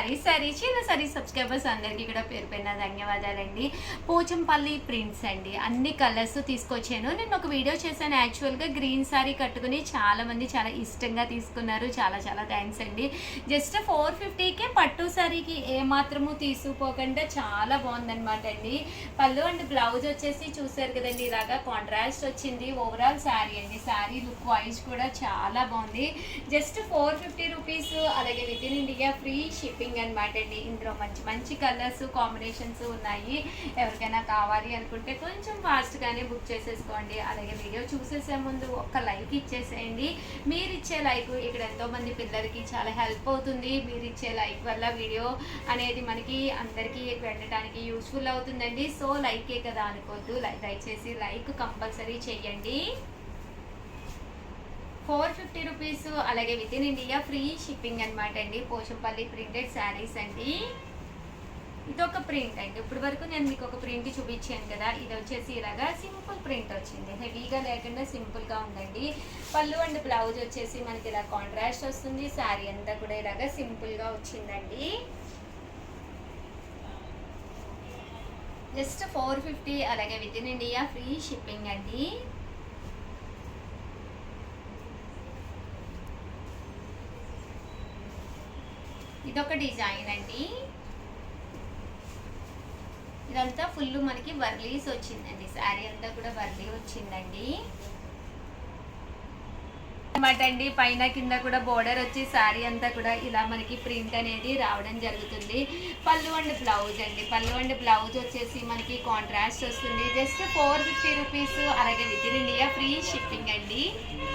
చిన్న sorry subscribers అందరికీ కూడా పేరు పైన ధన్యవాదాలండి. పోచంపల్లి ప్రింట్స్ అండి, అన్ని కలర్స్ తీసుకొచ్చాను. నేను ఒక వీడియో చేశాను యాక్చువల్గా గ్రీన్ సారీ కట్టుకుని చాలామంది చాలా ఇష్టంగా తీసుకున్నారు. చాలా చాలా థ్యాంక్స్ అండి. జస్ట్ 450కే పట్టు సారీకి ఏమాత్రము తీసుకుపోకుండా చాలా బాగుందనమాట అండి. పళ్ళు అండ్ బ్లౌజ్ వచ్చేసి చూసారు కదండి, ఇలాగా కాంట్రాస్ట్ వచ్చింది. ఓవరాల్ శారీ అండి, శారీ లుక్ వైజ్ కూడా చాలా బాగుంది. Just 450 rupees. అలాగే within India free shipping అనమాట అండి. ఇందులో మంచి మంచి కలర్స్ కాంబినేషన్స్ ఉన్నాయి. ఎవరికైనా కావాలి అనుకుంటే కొంచెం ఫాస్ట్గానే బుక్ చేసేసుకోండి. అలాగే వీడియో చూసేసే ముందు ఒక్క లైక్ ఇచ్చేసేయండి. మీరు ఇచ్చే లైక్ ఇక్కడ ఎంతోమంది పిల్లలకి చాలా హెల్ప్ అవుతుంది. మీరు ఇచ్చే లైక్ వల్ల వీడియో అనేది మనకి అందరికీ వెళ్ళడానికి యూస్ఫుల్ అవుతుందండి. సో లైకే కదా అనుకోవద్దు, దయచేసి లైక్ కంపల్సరీ చెయ్యండి. 450 రూపీస్. అలాగే within India free shipping అనమాట అండి. పోచంపల్లి ప్రింటెడ్ శారీస్ అండి. ఇదొక ప్రింట్ అండి. ఇప్పుడు వరకు నేను మీకు ఒక ప్రింట్ చూపించాను కదా, ఇది వచ్చేసి ఇలాగా సింపుల్ ప్రింట్ వచ్చింది. హెవీగా లేకుండా సింపుల్గా ఉందండి. పళ్ళు అండ్ బ్లౌజ్ వచ్చేసి మనకి ఇలా కాంట్రాస్ట్ వస్తుంది. శారీ అంతా కూడా ఇలాగా సింపుల్గా వచ్చిందండి. జస్ట్ 450. అలాగే within India free shipping అండి. ఇదొక డిజైన్ అండి. ఇదంతా ఫుల్ మనకి వర్లీస్ వచ్చిందండి. శారీ అంతా కూడా వర్లీ వచ్చిందండి అనమాట అండి. పైన కింద కూడా బోర్డర్ వచ్చి శారీ అంతా కూడా ఇలా మనకి ప్రింట్ అనేది రావడం జరుగుతుంది. పళ్ళు అండ్ బ్లౌజ్ అండి. పళ్ళు అండ్ బ్లౌజ్ వచ్చేసి మనకి కాంట్రాస్ట్ వస్తుంది. Just 450 rupees. అలాగే within India free shipping అండి.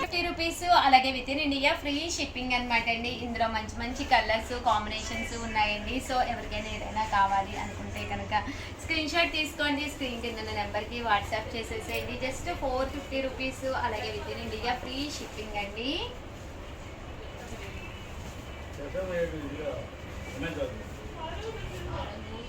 50 రూపీస్. అలాగే within India free shipping అనమాట అండి. ఇందులో మంచి మంచి కలర్స్ కాంబినేషన్స్ ఉన్నాయండి. సో ఎవరికైనా ఏదైనా కావాలి అనుకుంటే కనుక స్క్రీన్ షాట్ తీసుకోండి. స్క్రీన్ కింద నెంబర్కి వాట్సాప్ చేసేసేయండి. Just 450 rupees. అలాగే within India free shipping అండి.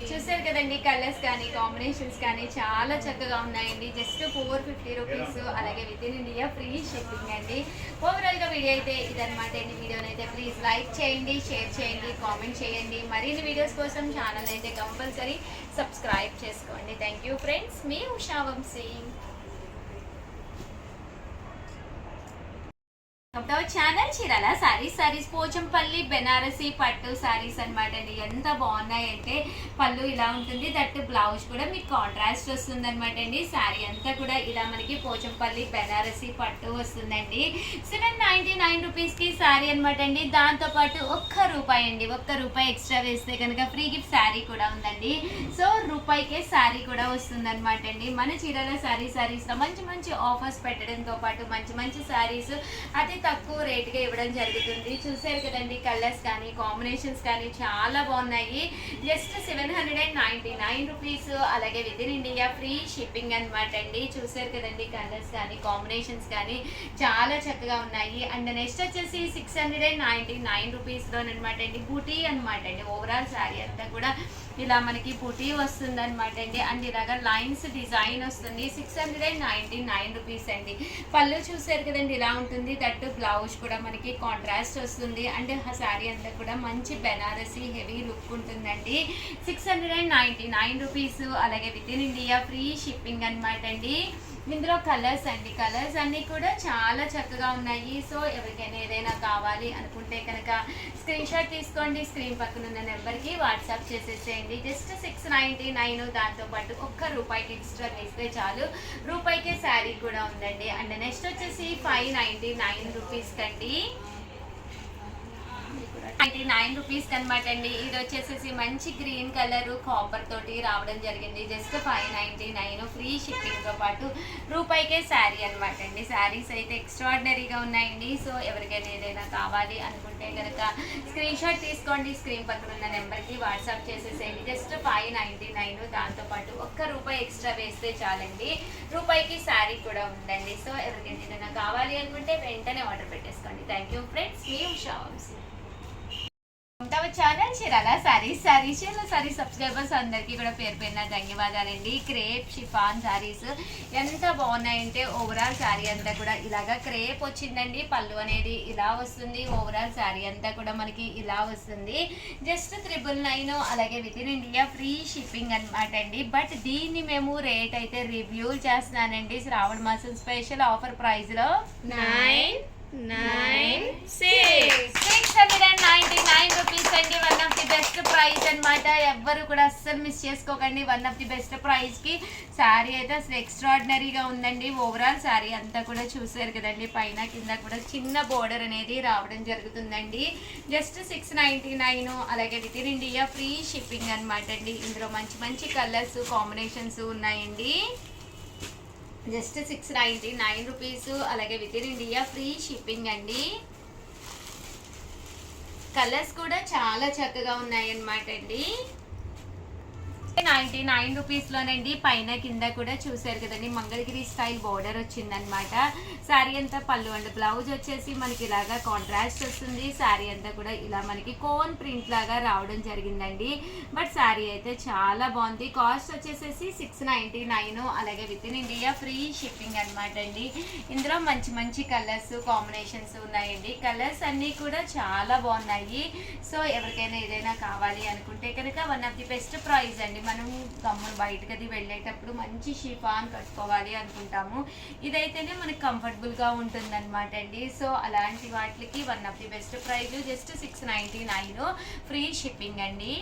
చూసారు కదండి, కలర్స్ కానీ కాంబినేషన్స్ కానీ చాలా చక్కగా ఉన్నాయండి. Just 450 rupees. అలాగే within India free shipping అండి. ఓవరాల్గా వీడియో అయితే ఇదనమాట అండి. వీడియోని అయితే ప్లీజ్ లైక్ చేయండి, షేర్ చేయండి, కామెంట్ చేయండి. మరిన్ని వీడియోస్ కోసం ఛానల్ అయితే కంపల్సరీ సబ్స్క్రైబ్ చేసుకోండి. థ్యాంక్ యూ ఫ్రెండ్స్, మీ ఉషా వంశీ. ఛానల్ చీరాల సారీస్ పోచంపల్లి బెనారసి పట్టు సారీస్ అనమాట అండి. ఎంత బాగున్నాయంటే పళ్ళు ఇలా ఉంటుంది, దట్ బ్లౌజ్ కూడా మీకు కాంట్రాస్ట్ వస్తుంది అనమాట అండి. శారీ అంతా కూడా ఇలా మనకి పోచంపల్లి బెనారసి పట్టు వస్తుందండి. 799 రూపీస్కి శారీ అనమాట అండి. దాంతోపాటు ₹1 అండి, ₹1 ఎక్స్ట్రా వేస్తే కనుక ఫ్రీ గిఫ్ట్ శారీ కూడా ఉందండి. సో రూపాయికే శారీ కూడా వస్తుంది అనమాట అండి. మన చీరాల సారీస్లో మంచి మంచి ఆఫర్స్ పెట్టడంతో పాటు మంచి మంచి శారీస్ అతి తక్కువ రేటుగా ఇవ్వడం జరుగుతుంది. చూసారు కదండి, కలర్స్ కానీ కాంబినేషన్స్ కానీ చాలా బాగున్నాయి. Just 799 rupees. అలాగే within India free shipping అనమాట అండి. చూసారు కదండి, కలర్స్ కానీ కాంబినేషన్స్ కానీ చాలా చక్కగా ఉన్నాయి. అండ్ నెక్స్ట్ వచ్చేసి 699 రూపీస్లోనమాట అండి. బూటీ అనమాట అండి. ఓవరాల్ శారీ అంతా కూడా ఇలా మనకి బూటీ వస్తుంది అనమాట అండి. అండ్ ఇలాగా లైన్స్ డిజైన్ వస్తుంది. 699 రూపీస్ అండి. పళ్ళు చూసారు కదండి, ఇలా ఉంటుంది. దట్ బ్లౌజ్ కూడా మనకి కాంట్రాస్ట్ వస్తుంది. అండ్ శారీ అంతా కూడా మంచి బెనారసి హెవీ లుక్ ఉంటుందండి. 699 రూపీస్. అలాగే within India free shipping అనమాట అండి. ఇందులో కలర్స్ అండి, కలర్స్ అన్నీ కూడా చాలా చక్కగా ఉన్నాయి. సో ఎవరికైనా ఏదైనా కావాలి అనుకుంటే కనుక స్క్రీన్ షాట్ తీసుకోండి. స్క్రీన్ పక్కన ఉన్న నెంబర్కి వాట్సాప్ చేసేసేయండి. జస్ట్ 699. దాంతోపాటు ₹1 ఎక్స్ట్రా వేస్తే చాలు, రూపాయికే శారీ కూడా ఉందండి. అండ్ నెక్స్ట్ వచ్చేసి 599 రూపీస్ కండి. 99 రూపీస్ అనమాట అండి. ఇది వచ్చేసి మంచి గ్రీన్ కలర్ కాపర్ తోటి రావడం జరిగింది. జస్ట్ 599 ఫ్రీ షిప్పింగ్తో పాటు రూపాయికే శారీ అనమాట అండి. శారీస్ అయితే ఎక్స్ట్రాడినరీగా ఉన్నాయండి. సో ఎవరికైనా ఏదైనా కావాలి అనుకుంటే కనుక స్క్రీన్ షాట్ తీసుకోండి. స్క్రీన్ పక్కన ఉన్న నెంబర్కి వాట్సాప్ చేసేసేయండి. జస్ట్ 599. దాంతోపాటు ₹1 ఎక్స్ట్రా వేస్తే చాలండి, రూపాయికి శారీ కూడా ఉందండి. సో ఎవరికైనా ఏదైనా కావాలి అనుకుంటే వెంటనే ఆర్డర్ పెట్టేసుకోండి. థ్యాంక్ యూ ఫ్రెండ్స్, మీ Usha Vamshi. Channel Chirala saris subscribers అందరికీ కూడా పేరు పేరున ధన్యవాదాలండి. క్రేప్ షిఫాన్ సారీస్ ఎంత బాగున్నాయంటే ఓవరాల్ శారీ అంతా కూడా ఇలాగా క్రేప్ వచ్చిందండి. పళ్ళు అనేది ఇలా వస్తుంది. ఓవరాల్ శారీ అంతా కూడా మనకి ఇలా వస్తుంది. జస్ట్ 999 అలాగే within India free shipping అనమాట అండి. బట్ దీన్ని మేము రేట్ అయితే రివ్యూ చేస్తున్నానండి. శ్రావణ మాసం స్పెషల్ ఆఫర్ ప్రైస్ లో 699 రూపీస్ అండి. One of the best price అనమాట. ఎవ్వరు కూడా అస్సలు మిస్ చేసుకోకండి. One of the best price కి శారీ అయితే అసలు ఎక్స్ట్రాడినరీగా ఉందండి. ఓవరాల్ శారీ అంతా కూడా చూసారు కదండి. పైన కింద కూడా చిన్న బోర్డర్ అనేది రావడం జరుగుతుందండి. జస్ట్ 699 అలాగే within India free shipping అనమాట అండి. ఇందులో మంచి మంచి కలర్స్ కాంబినేషన్స్ ఉన్నాయండి. జస్ట్ 699 రూపీస్ అలాగే within India free shipping అండి. కలర్స్ కూడా చాలా చక్కగా ఉన్నాయి అన్నమాట అండి. 99 రూపీస్ లోనండి. పైన కింద కూడా చూసారు కదండి. మంగళగిరి స్టైల్ బోర్డర్ వచ్చిందనమాట. శారీ అంతా పళ్ళు అండ్ బ్లౌజ్ వచ్చేసి మనకి ఇలాగా కాంట్రాస్ట్ వస్తుంది. శారీ అంతా కూడా ఇలా మనకి కోన్ ప్రింట్ లాగా రావడం జరిగిందండి. బట్ శారీ అయితే చాలా బాగుంది. కాస్ట్ వచ్చేసేసి 699 అలాగే within India free shipping అనమాట అండి. ఇందులో మంచి మంచి కలర్స్ కాంబినేషన్స్ ఉన్నాయండి. కలర్స్ అన్నీ కూడా చాలా బాగున్నాయి. సో ఎవరికైనా ఏదైనా కావాలి అనుకుంటే కనుక one of the best price అండి. మనం గమ్మున బయటకు అది వెళ్ళేటప్పుడు మంచి షిఫాన్ కట్టుకోవాలి అనుకుంటాము. ఇదైతేనే మనకి కంఫర్టబుల్గా ఉంటుందన్నమాట అండి. సో అలాంటి వాటికి one of the best price just 699 free shipping అండి.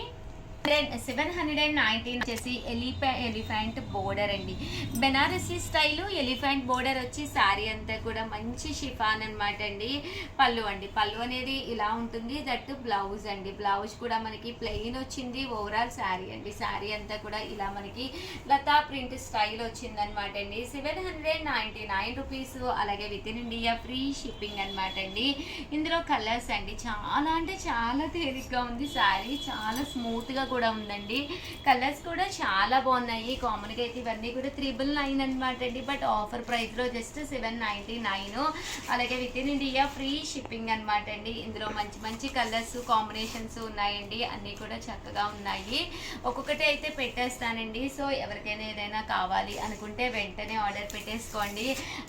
719 వచ్చేసి ఎలిఫెంట్ బోర్డర్ అండి. బెనారసీ స్టైలు ఎలిఫెంట్ బోర్డర్ వచ్చి శారీ అంతా కూడా మంచి షిఫాన్ అనమాట అండి. పళ్ళు అండి. పళ్ళు అనేది ఇలా ఉంటుంది. దట్ బ్లౌజ్ అండి. బ్లౌజ్ కూడా మనకి ప్లెయిన్ వచ్చింది. ఓవరాల్ శారీ అండి. శారీ అంతా కూడా ఇలా మనకి లతా ప్రింట్ స్టైల్ వచ్చింది అనమాట అండి. 799 రూపీస్ అలాగే within India free shipping అనమాట అండి. ఇందులో కలర్స్ అండి చాలా అంటే చాలా తేలిగ్గా ఉంది. శారీ చాలా స్మూత్గా కూడా ఉందండి. కలర్స్ కూడా చాలా బాగున్నాయి. కామన్గా అయితే ఇవన్నీ కూడా 999 అనమాట అండి. బట్ ఆఫర్ ప్రైస్లో జస్ట్ 799 అలాగే within India free shipping అనమాట అండి. ఇందులో మంచి మంచి కలర్స్ కాంబినేషన్స్ ఉన్నాయండి. అన్నీ కూడా చక్కగా ఉన్నాయి. ఒక్కొక్కటి అయితే పెట్టేస్తానండి. సో ఎవరికైనా ఏదైనా కావాలి అనుకుంటే వెంటనే ఆర్డర్ పెట్టేసుకోండి.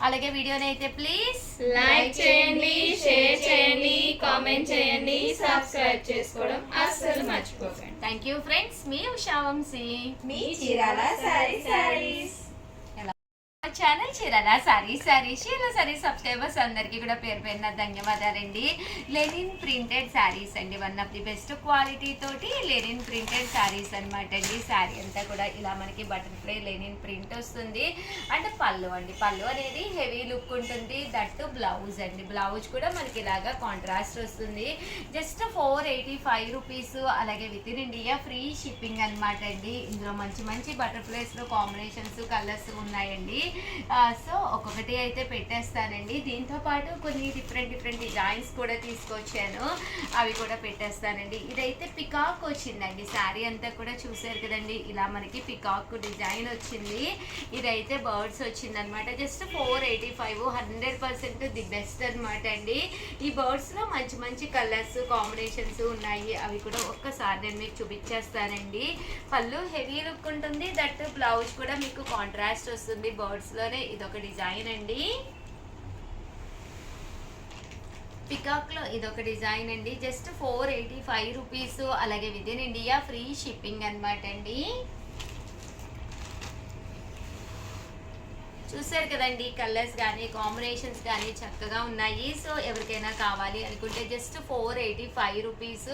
అలాగే వీడియోని అయితే ప్లీజ్ లైక్ చేయండి, షేర్ చేయండి, కామెంట్ చేయండి, సబ్స్క్రైబ్ చేసుకోవడం అస్సలు మర్చిపోకండి. Thank you friends. మీ ఉషా వంశీ, మీ Chirala saris channel Chirala saris subscribers అందరికీ కూడా పేరు పేరున ధన్యవాదాలండి. లెనిన్ ప్రింటెడ్ శారీస్ అండి. One of the best quality తోటి లెనిన్ ప్రింటెడ్ శారీస్ అనమాట అండి. శారీ అంతా కూడా ఇలా మనకి బటర్ఫ్లై లెనిన్ ప్రింట్ వస్తుంది. అండ్ పళ్ళు అండి. పళ్ళు అనేది హెవీ లుక్ ఉంటుంది. దట్టు బ్లౌజ్ అండి. బ్లౌజ్ కూడా మనకి ఇలాగా కాంట్రాస్ట్ వస్తుంది. జస్ట్ 485 రూపీస్ అలాగే within India free shipping అనమాట అండి. ఇందులో మంచి మంచి బటర్ఫ్లైస్లో కాంబినేషన్స్ కలర్స్ ఉన్నాయండి. సో ఒక్కొక్కటి అయితే పెట్టేస్తానండి. దీంతో పాటు కొన్ని డిఫరెంట్ డిజైన్స్ కూడా తీసుకొచ్చాను. అవి కూడా పెట్టేస్తానండి. ఇదైతే పికాక్ వచ్చిందండి. శారీ అంతా కూడా చూసారు కదండి. ఇలా మనకి పికాక్ డిజైన్ వచ్చింది. ఇదైతే బర్డ్స్ వచ్చిందనమాట. జస్ట్ 485 100% ది బెస్ట్ అనమాట అండి. ఈ బర్డ్స్లో మంచి మంచి కలర్స్ కాంబినేషన్స్ ఉన్నాయి. అవి కూడా ఒక్కసారి నేను మీకు చూపించేస్తానండి. పళ్ళు హెవీ లుక్ ఉంటుంది. దట్ బ్లౌజ్ కూడా మీకు కాంట్రాస్ట్ వస్తుంది. బర్డ్స్లోనే ఇదొక డిజైన్ అండి. పికాక్లో ఇదొక డిజైన్ అండి. జస్ట్ 485 రూపీస్ అలాగే within India free shipping అనమాట అండి. చూసారు కదండి. కలర్స్ కానీ కాంబినేషన్స్ కానీ చక్కగా ఉన్నాయి. సో ఎవరికైనా కావాలి అనుకుంటే జస్ట్ 485 రూపీస్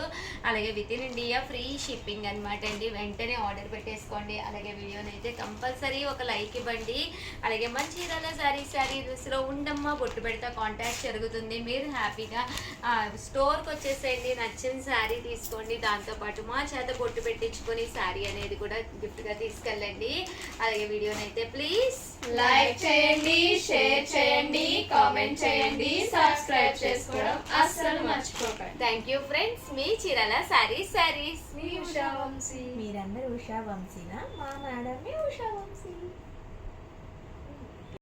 అలాగే within India free shipping అనమాట అండి. వెంటనే ఆర్డర్ పెట్టేసుకోండి. అలాగే వీడియోని అయితే కంపల్సరీ ఒక లైక్ ఇవ్వండి. అలాగే మంచి చీరాల సారీస్లో ఉండమ్మా బొట్టు పెడతా కాంటాక్ట్ జరుగుతుంది. మీరు హ్యాపీగా స్టోర్కి వచ్చేసేయండి. నచ్చిన శారీ తీసుకోండి. దాంతోపాటు మా చేత బొట్టు పెట్టించుకొని శారీ అనేది కూడా గిఫ్ట్గా తీసుకెళ్ళండి. అలాగే వీడియోని అయితే ప్లీజ్ లైక్ చేయండి, షేర్ చేయండి, కామెంట్ చేయండి, సబ్స్క్రైబ్ చేసుకోవడం అస్సలు మర్చిపోకండి. Thank you friends. మీ చీరాల సారీస్ మీ ఉషా వంశీ. మీరందరూ ఉషా వంశీనా? మా మేడం ఉషా వంశీ.